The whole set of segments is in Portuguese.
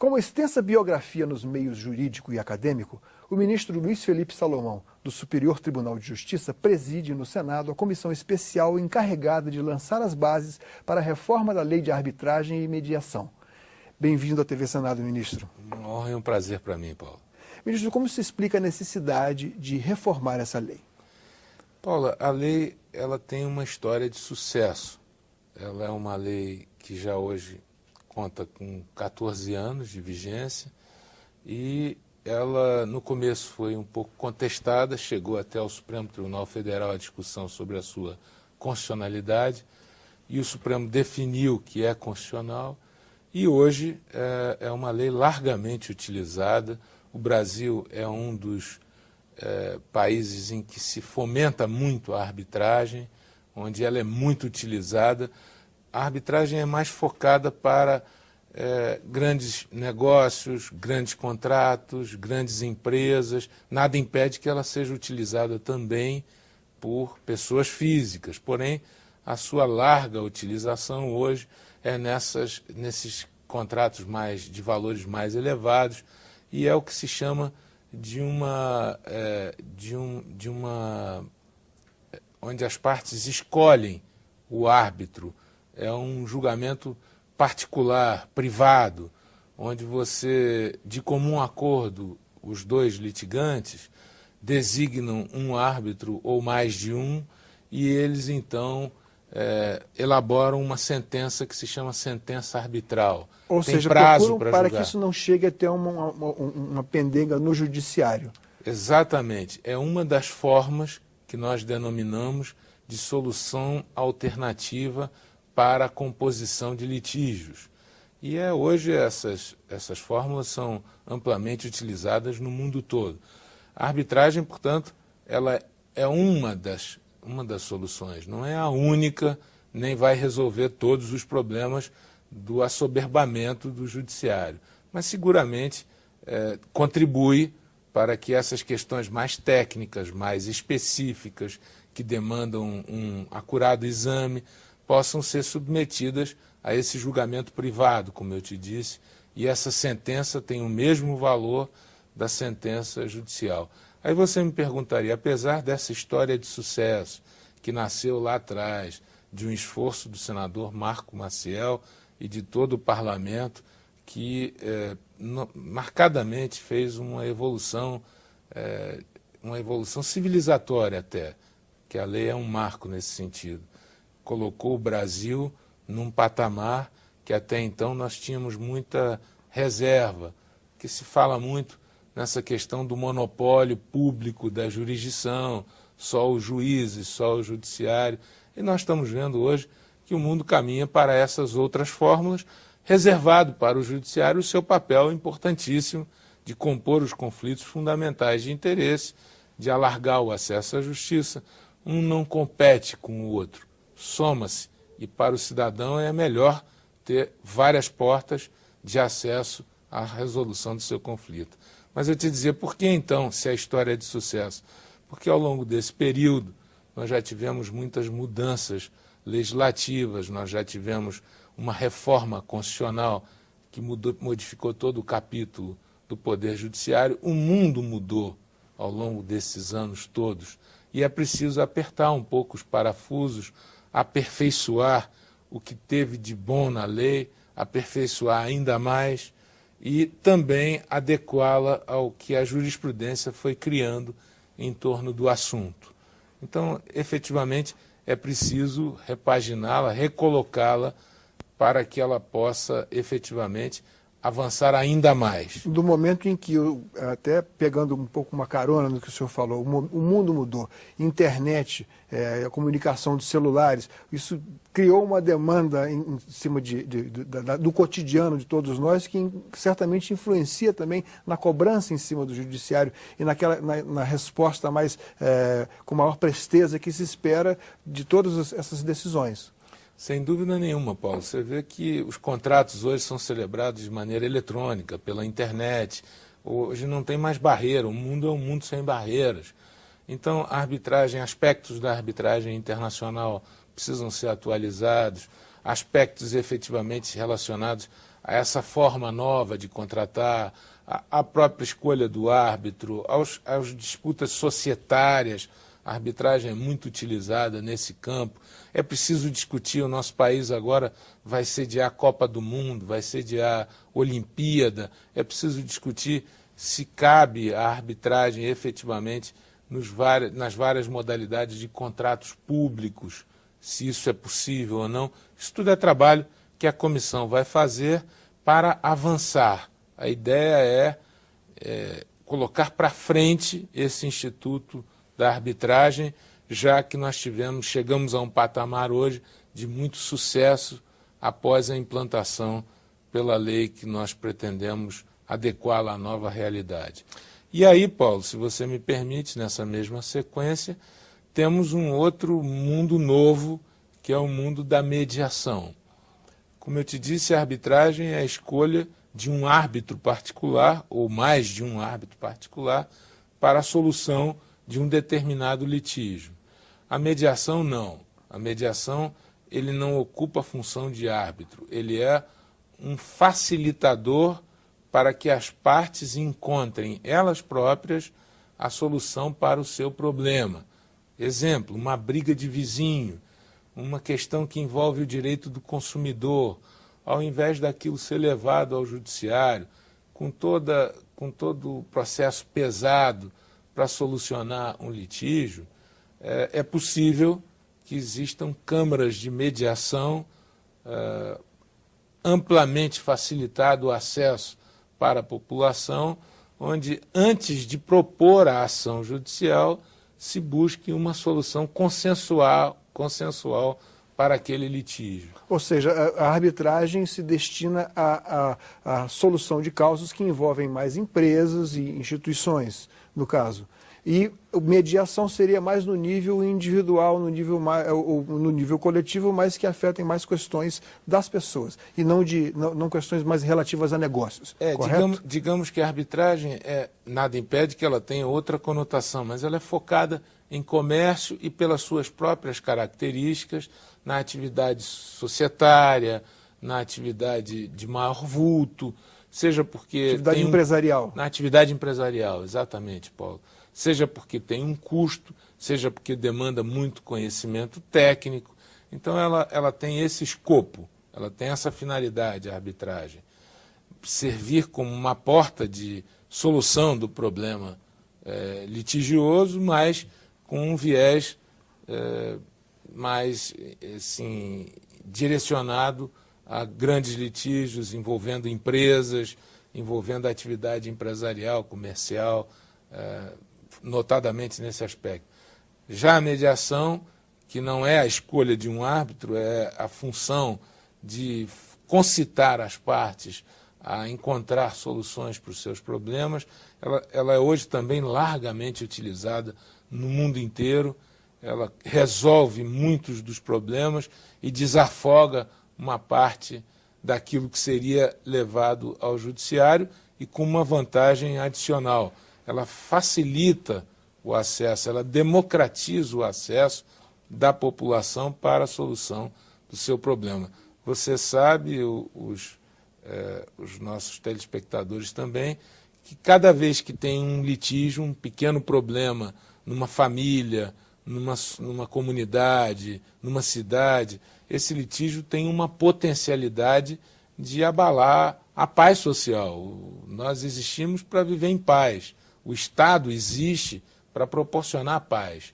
Com uma extensa biografia nos meios jurídico e acadêmico, o ministro Luiz Felipe Salomão, do Superior Tribunal de Justiça, preside no Senado a comissão especial encarregada de lançar as bases para a reforma da Lei de Arbitragem e Mediação. Bem-vindo à TV Senado, ministro. Uma honra e um prazer para mim, Paulo. Ministro, como se explica a necessidade de reformar essa lei? Paula, a lei ela tem uma história de sucesso. Ela é uma lei que já hoje conta com 14 anos de vigência e ela no começo foi um pouco contestada, chegou até o Supremo Tribunal Federal a discussão sobre a sua constitucionalidade e o Supremo definiu que é constitucional e hoje é uma lei largamente utilizada. O Brasil é um dos países em que se fomenta muito a arbitragem, onde ela é muito utilizada. A arbitragem é mais focada para grandes negócios, grandes contratos, grandes empresas. Nada impede que ela seja utilizada também por pessoas físicas. Porém, a sua larga utilização hoje é nesses contratos de valores mais elevados e é o que se chama onde as partes escolhem o árbitro. É um julgamento particular, privado, onde você, de comum acordo, os dois litigantes designam um árbitro ou mais de um e eles então elaboram uma sentença que se chama sentença arbitral. Ou tem seja, prazo para julgar. que isso não chegue a ter uma pendenga no judiciário. Exatamente. É uma das formas que nós denominamos de solução alternativa para a composição de litígios. E hoje essas fórmulas são amplamente utilizadas no mundo todo. A arbitragem, portanto, ela é uma das soluções, não é a única, nem vai resolver todos os problemas do assoberbamento do judiciário, mas seguramente contribui para que essas questões mais técnicas, mais específicas, que demandam um acurado exame, possam ser submetidas a esse julgamento privado, como eu te disse, e essa sentença tem o mesmo valor da sentença judicial. Aí você me perguntaria, apesar dessa história de sucesso, que nasceu lá atrás, de um esforço do senador Marco Maciel e de todo o parlamento, que marcadamente fez uma evolução civilizatória até, que a lei é um marco nesse sentido. Colocou o Brasil num patamar que até então nós tínhamos muita reserva, que se fala muito nessa questão do monopólio público da jurisdição, só os juízes, só o judiciário. E nós estamos vendo hoje que o mundo caminha para essas outras fórmulas, reservado para o judiciário o seu papel importantíssimo de compor os conflitos fundamentais de interesse, de alargar o acesso à justiça. Um não compete com o outro, soma-se. E para o cidadão é melhor ter várias portas de acesso à resolução do seu conflito. Mas eu te dizer, por que então, se a história é de sucesso? Porque ao longo desse período nós já tivemos muitas mudanças legislativas, nós já tivemos uma reforma constitucional que modificou todo o capítulo do Poder Judiciário. O mundo mudou ao longo desses anos todos e é preciso apertar um pouco os parafusos, aperfeiçoar o que teve de bom na lei, aperfeiçoar ainda mais e também adequá-la ao que a jurisprudência foi criando em torno do assunto. Então, efetivamente, é preciso repaginá-la, recolocá-la para que ela possa efetivamente avançar ainda mais. Do momento em que, até pegando um pouco uma carona no que o senhor falou, o mundo mudou, internet, a comunicação de celulares, isso criou uma demanda em cima do cotidiano de todos nós que certamente influencia também na cobrança em cima do judiciário e na resposta com maior presteza que se espera de todas essas decisões. Sem dúvida nenhuma, Paulo. Você vê que os contratos hoje são celebrados de maneira eletrônica, pela internet. Hoje não tem mais barreira, o mundo é um mundo sem barreiras. Então, a arbitragem, aspectos da arbitragem internacional precisam ser atualizados, aspectos efetivamente relacionados a essa forma nova de contratar, a própria escolha do árbitro, às disputas societárias. A arbitragem é muito utilizada nesse campo. É preciso discutir, o nosso país agora vai sediar a Copa do Mundo, vai sediar a Olimpíada. É preciso discutir se cabe a arbitragem efetivamente nas várias modalidades de contratos públicos, se isso é possível ou não. Isso tudo é trabalho que a comissão vai fazer para avançar. A ideia é colocar para frente esse Instituto da Arbitragem, já que nós chegamos a um patamar hoje de muito sucesso após a implantação pela lei que nós pretendemos adequá-la à nova realidade. E aí, Paulo, se você me permite, nessa mesma sequência, temos um outro mundo novo, que é o mundo da mediação. Como eu te disse, a arbitragem é a escolha de um árbitro particular, ou mais de um árbitro particular, para a solução de um determinado litígio. A mediação não. A mediação, ele não ocupa a função de árbitro, ele é um facilitador para que as partes encontrem elas próprias a solução para o seu problema. Exemplo, uma briga de vizinho, uma questão que envolve o direito do consumidor, ao invés daquilo ser levado ao judiciário, com todo o processo pesado para solucionar um litígio, é possível que existam câmaras de mediação, amplamente facilitado o acesso para a população, onde, antes de propor a ação judicial, se busque uma solução consensual para aquele litígio. Ou seja, a arbitragem se destina à solução de causas que envolvem mais empresas e instituições, no caso. E a mediação seria mais no nível individual, no nível coletivo, mas que afetem mais questões das pessoas, e não questões mais relativas a negócios. Digamos que a arbitragem, nada impede que ela tenha outra conotação, mas ela é focada em comércio e, pelas suas próprias características, na atividade societária, na atividade de maior vulto, seja porque... Atividade empresarial. Na atividade empresarial, exatamente, Paulo. Seja porque tem um custo, seja porque demanda muito conhecimento técnico. Então ela tem esse escopo, ela tem essa finalidade, a arbitragem. Servir como uma porta de solução do problema litigioso, mas com um viés mais assim, direcionado a grandes litígios envolvendo empresas, envolvendo a atividade empresarial, comercial, notadamente nesse aspecto. Já a mediação, que não é a escolha de um árbitro, é a função de concitar as partes a encontrar soluções para os seus problemas, ela é hoje também largamente utilizada no mundo inteiro. Ela resolve muitos dos problemas e desafoga uma parte daquilo que seria levado ao judiciário, e com uma vantagem adicional. Ela facilita o acesso, ela democratiza o acesso da população para a solução do seu problema. Você sabe, os nossos telespectadores também, que cada vez que tem um litígio, um pequeno problema numa família, numa comunidade, numa cidade, esse litígio tem uma potencialidade de abalar a paz social. Nós existimos para viver em paz. O Estado existe para proporcionar paz.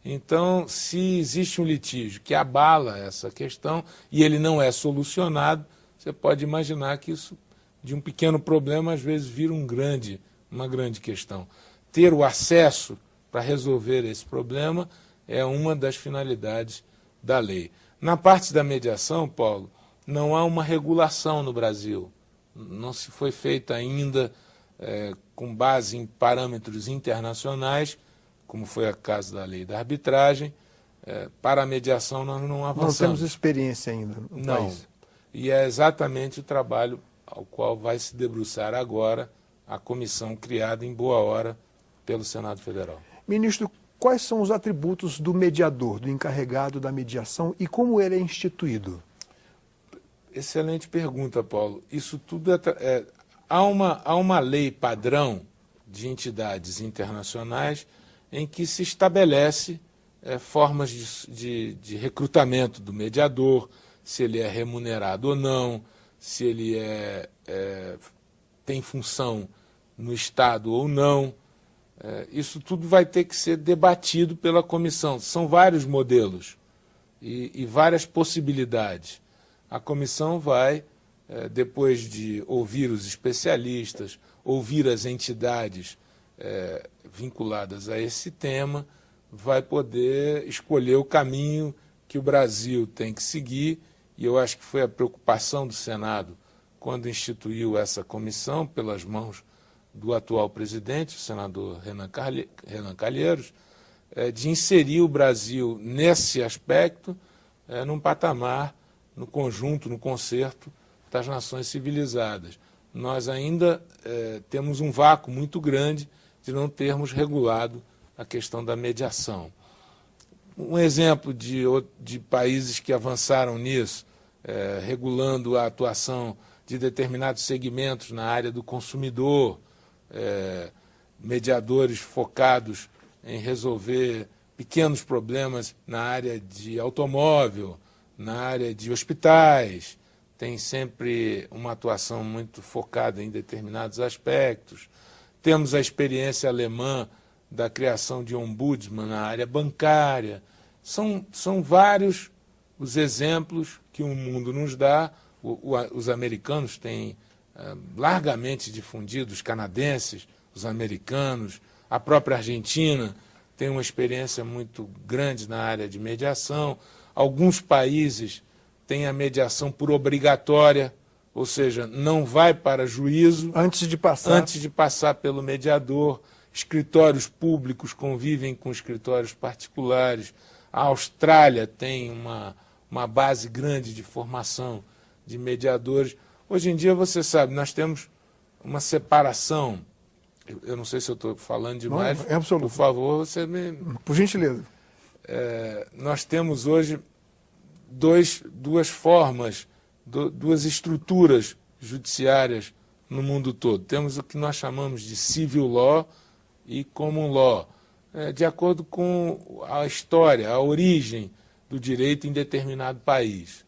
Então, se existe um litígio que abala essa questão e ele não é solucionado, você pode imaginar que isso, de um pequeno problema, às vezes vira uma grande questão. Ter o acesso para resolver esse problema é uma das finalidades da lei. Na parte da mediação, Paulo, não há uma regulação no Brasil. Não se foi feita ainda com base em parâmetros internacionais, como foi o caso da lei da arbitragem. Para a mediação nós não avançamos. Não temos experiência ainda no país. E é exatamente o trabalho ao qual vai se debruçar agora a comissão criada em boa hora pelo Senado Federal. Ministro, quais são os atributos do mediador, do encarregado da mediação, e como ele é instituído? Excelente pergunta, Paulo. Isso tudo há uma lei padrão de entidades internacionais em que se estabelece formas de recrutamento do mediador, se ele é remunerado ou não, se ele tem função no Estado ou não. Isso tudo vai ter que ser debatido pela comissão. São vários modelos e várias possibilidades. A comissão vai, depois de ouvir os especialistas, ouvir as entidades vinculadas a esse tema, vai poder escolher o caminho que o Brasil tem que seguir, e eu acho que foi a preocupação do Senado quando instituiu essa comissão pelas mãos do atual presidente, o senador Renan Calheiros, de inserir o Brasil nesse aspecto num patamar, no conjunto, no concerto das nações civilizadas. Nós ainda temos um vácuo muito grande de não termos regulado a questão da mediação. Um exemplo de países que avançaram nisso, regulando a atuação de determinados segmentos na área do consumidor, mediadores focados em resolver pequenos problemas na área de automóvel, na área de hospitais, tem sempre uma atuação muito focada em determinados aspectos. Temos a experiência alemã da criação de ombudsman na área bancária. São vários os exemplos que o mundo nos dá. Os americanos têm largamente difundido, os canadenses, os americanos, a própria Argentina tem uma experiência muito grande na área de mediação. Alguns países têm a mediação por obrigatória, ou seja, não vai para juízo antes de passar pelo mediador. Escritórios públicos convivem com escritórios particulares. A Austrália tem uma base grande de formação de mediadores. Hoje em dia, você sabe, nós temos uma separação. Eu não sei se eu estou falando demais. Não, é absoluto. Por favor, você me... Por gentileza. Nós temos hoje duas formas, duas estruturas judiciárias no mundo todo. Temos o que nós chamamos de civil law e common law, de acordo com a história, a origem do direito em determinado país.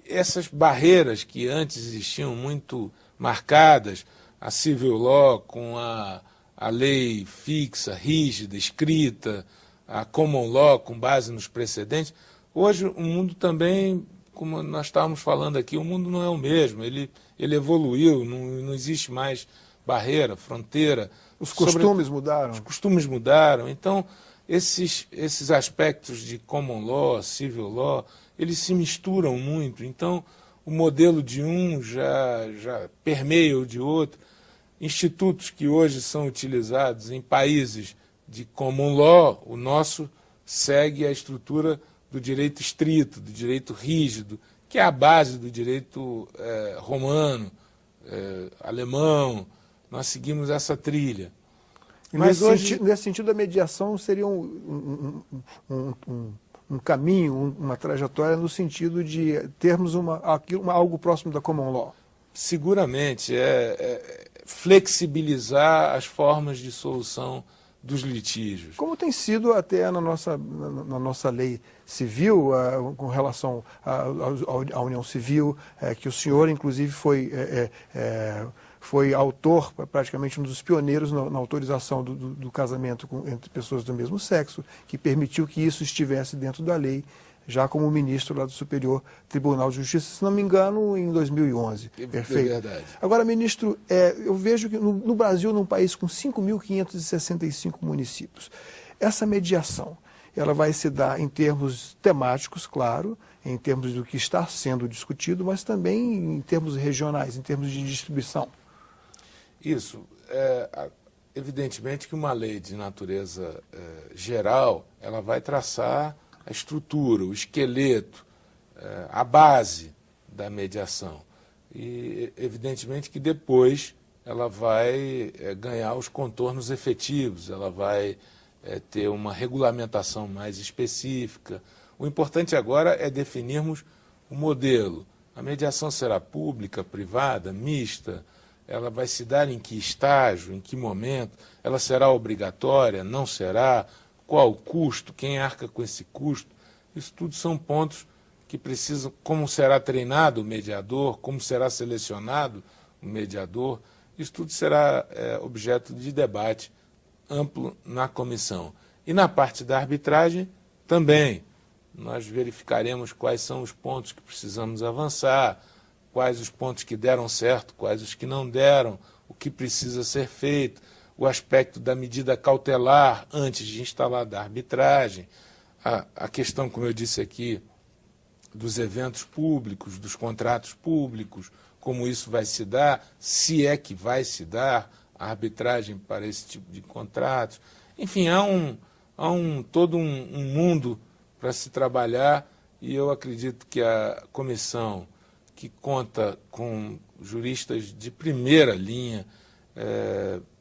Essas barreiras que antes existiam muito marcadas, a civil law com a lei fixa, rígida, escrita, a common law com base nos precedentes, hoje o mundo também, como nós estávamos falando aqui, o mundo não é o mesmo, ele evoluiu, não existe mais barreira, fronteira. Os costumes mudaram. Os costumes mudaram. Então, esses aspectos de common law, civil law, eles se misturam muito. Então, o modelo de um já permeia o de outro. Institutos que hoje são utilizados em países de common law, o nosso segue a estrutura do direito estrito, do direito rígido, que é a base do direito romano, alemão. Nós seguimos essa trilha. E mas nesse sentido, a mediação seria um caminho, uma trajetória no sentido de termos algo próximo da common law. Seguramente, flexibilizar as formas de solução dos litígios. Como tem sido até na nossa lei civil, com relação à União Civil, que o senhor, inclusive, foi autor, praticamente um dos pioneiros na autorização do casamento entre pessoas do mesmo sexo, que permitiu que isso estivesse dentro da lei, já como ministro lá do Superior Tribunal de Justiça, se não me engano, em 2011. Perfeito. É verdade. Agora, ministro, eu vejo que no Brasil, num país com 5.565 municípios, essa mediação, ela vai se dar em termos temáticos, claro, em termos do que está sendo discutido, mas também em termos regionais, em termos de distribuição. Isso. Evidentemente que uma lei de natureza geral, ela vai traçar a estrutura, o esqueleto, a base da mediação. E, evidentemente, que depois ela vai ganhar os contornos efetivos, ela vai ter uma regulamentação mais específica. O importante agora é definirmos o modelo. A mediação será pública, privada, mista? Ela vai se dar em que estágio, em que momento? Ela será obrigatória, não será? Qual o custo? Quem arca com esse custo? Isso tudo são pontos que precisam, como será treinado o mediador, como será selecionado o mediador, isso tudo será objeto de debate amplo na comissão. E na parte da arbitragem, também, nós verificaremos quais são os pontos que precisamos avançar, quais os pontos que deram certo, quais os que não deram, o que precisa ser feito, o aspecto da medida cautelar antes de instalar da arbitragem, a questão, como eu disse aqui, dos eventos públicos, dos contratos públicos, como isso vai se dar, se é que vai se dar a arbitragem para esse tipo de contratos. Enfim, há todo um mundo para se trabalhar e eu acredito que a comissão, que conta com juristas de primeira linha,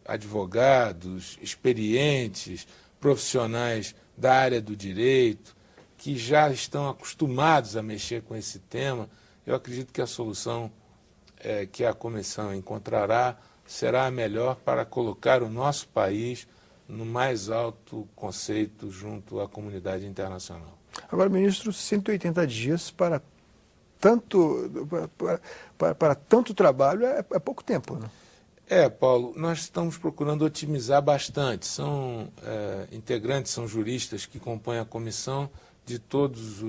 advogados, experientes, profissionais da área do direito, que já estão acostumados a mexer com esse tema, eu acredito que a solução que a comissão encontrará será a melhor para colocar o nosso país no mais alto conceito junto à comunidade internacional. Agora, ministro, 180 dias para tanto trabalho é pouco tempo, né? Paulo, nós estamos procurando otimizar bastante. São integrantes, são juristas que compõem a comissão de todas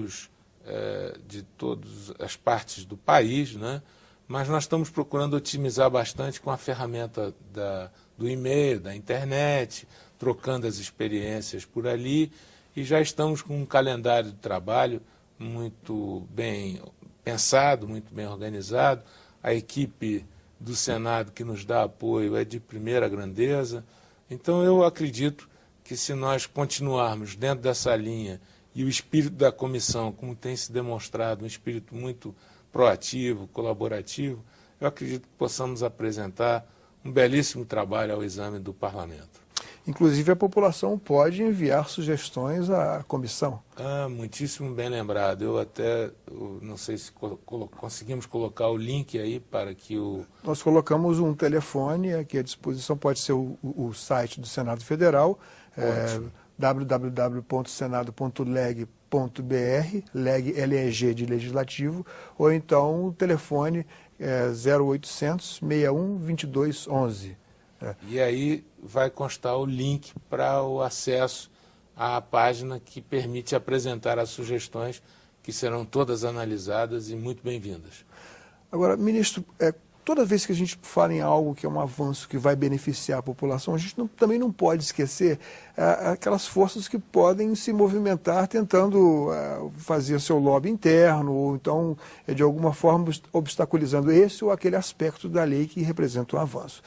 as partes do país, né? Mas nós estamos procurando otimizar bastante com a ferramenta do e-mail, da internet, trocando as experiências por ali, e já estamos com um calendário de trabalho muito bem pensado, muito bem organizado. A equipe do Senado que nos dá apoio é de primeira grandeza. Então eu acredito que se nós continuarmos dentro dessa linha e o espírito da comissão, como tem se demonstrado, um espírito muito proativo, colaborativo, eu acredito que possamos apresentar um belíssimo trabalho ao exame do Parlamento. Inclusive a população pode enviar sugestões à comissão. Muitíssimo bem lembrado. Eu não sei se conseguimos colocar o link aí para que o... Nós colocamos um telefone aqui à disposição, pode ser o site do Senado Federal, www.senado.leg.br, LEG de Legislativo, ou então o telefone 0800 61 22 11. E aí vai constar o link para o acesso à página que permite apresentar as sugestões, que serão todas analisadas e muito bem-vindas. Agora, ministro, toda vez que a gente fala em algo que é um avanço que vai beneficiar a população, a gente também não pode esquecer aquelas forças que podem se movimentar tentando fazer seu lobby interno, ou então, de alguma forma, obstaculizando esse ou aquele aspecto da lei que representa um avanço.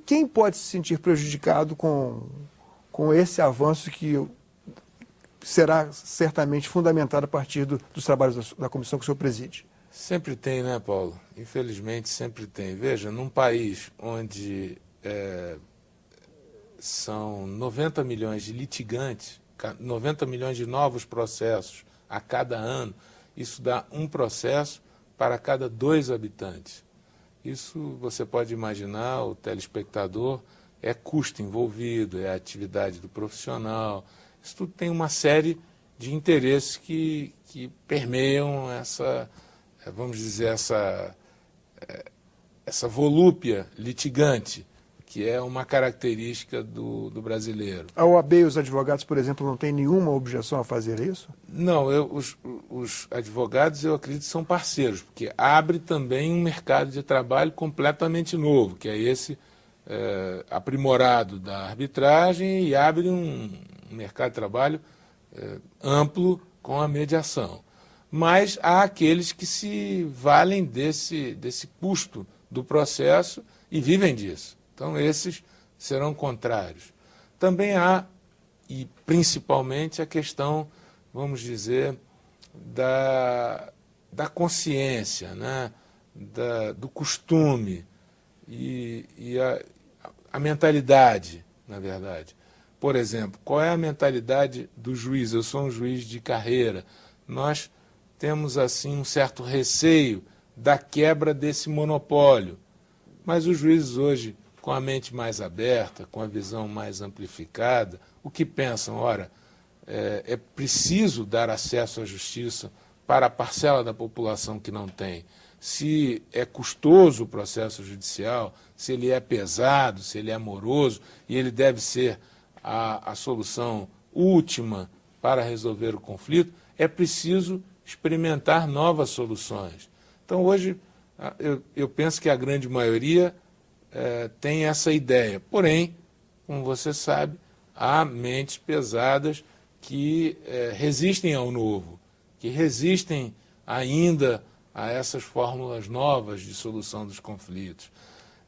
Quem pode se sentir prejudicado com esse avanço que será certamente fundamentado a partir dos trabalhos da comissão que o senhor preside? Sempre tem, né, Paulo? Infelizmente sempre tem. Veja, num país onde são 90 milhões de litigantes, 90 milhões de novos processos a cada ano, isso dá um processo para cada 2 habitantes. Isso você pode imaginar, o telespectador, é custo envolvido, é a atividade do profissional. Isso tudo tem uma série de interesses que permeiam vamos dizer, essa volúpia litigante, que é uma característica do brasileiro. A OAB e os advogados, por exemplo, não têm nenhuma objeção a fazer isso? Não, os advogados, eu acredito, são parceiros, porque abre também um mercado de trabalho completamente novo, que é esse aprimorado da arbitragem, e abre um mercado de trabalho amplo com a mediação. Mas há aqueles que se valem desse custo do processo e vivem disso. Então, esses serão contrários. Também há, e principalmente, a questão, vamos dizer, da consciência, né? Do costume e a mentalidade, na verdade. Por exemplo, qual é a mentalidade do juiz? Eu sou um juiz de carreira. Nós temos assim um certo receio da quebra desse monopólio. Mas os juízes hoje, com a mente mais aberta, com a visão mais amplificada, o que pensam? Ora, é preciso dar acesso à justiça para a parcela da população que não tem. Se é custoso o processo judicial, se ele é pesado, se ele é moroso, e ele deve ser a solução última para resolver o conflito, é preciso experimentar novas soluções. Então, hoje, eu penso que a grande maioria tem essa ideia. Porém, como você sabe, há mentes pesadas que resistem ao novo, que resistem ainda a essas fórmulas novas de solução dos conflitos.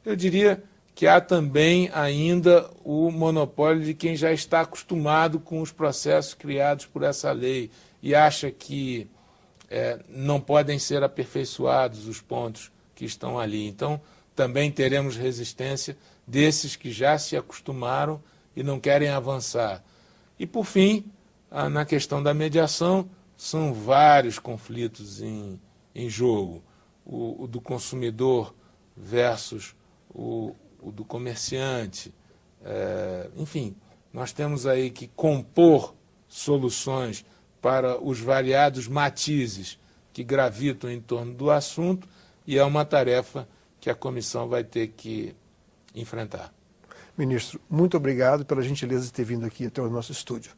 Eu diria que há também ainda o monopólio de quem já está acostumado com os processos criados por essa lei e acha que não podem ser aperfeiçoados os pontos que estão ali. Então, também teremos resistência desses que já se acostumaram e não querem avançar. E, por fim, na questão da mediação, são vários conflitos em jogo. O do consumidor versus o do comerciante. Enfim, nós temos aí que compor soluções para os variados matizes que gravitam em torno do assunto e é uma tarefa que a comissão vai ter que enfrentar. Ministro, muito obrigado pela gentileza de ter vindo aqui até o nosso estúdio.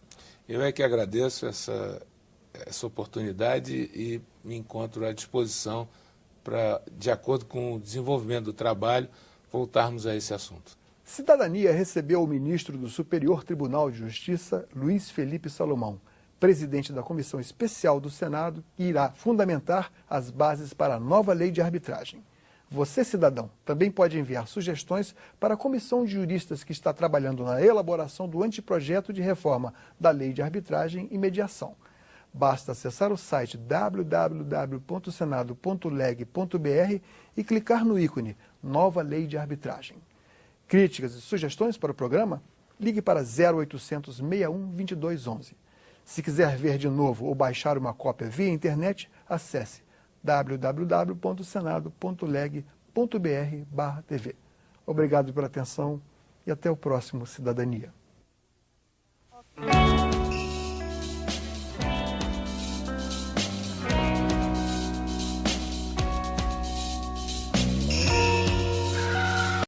Eu é que agradeço essa oportunidade e me encontro à disposição para, de acordo com o desenvolvimento do trabalho, voltarmos a esse assunto. Cidadania recebeu o ministro do Superior Tribunal de Justiça, Luiz Felipe Salomão, presidente da Comissão Especial do Senado, que irá fundamentar as bases para a nova lei de arbitragem. Você, cidadão, também pode enviar sugestões para a comissão de juristas que está trabalhando na elaboração do anteprojeto de reforma da Lei de Arbitragem e Mediação. Basta acessar o site www.senado.leg.br e clicar no ícone Nova Lei de Arbitragem. Críticas e sugestões para o programa? Ligue para 0800 61 2211. Se quiser ver de novo ou baixar uma cópia via internet, acesse www.senado.leg.br/tv. Obrigado pela atenção e até o próximo Cidadania.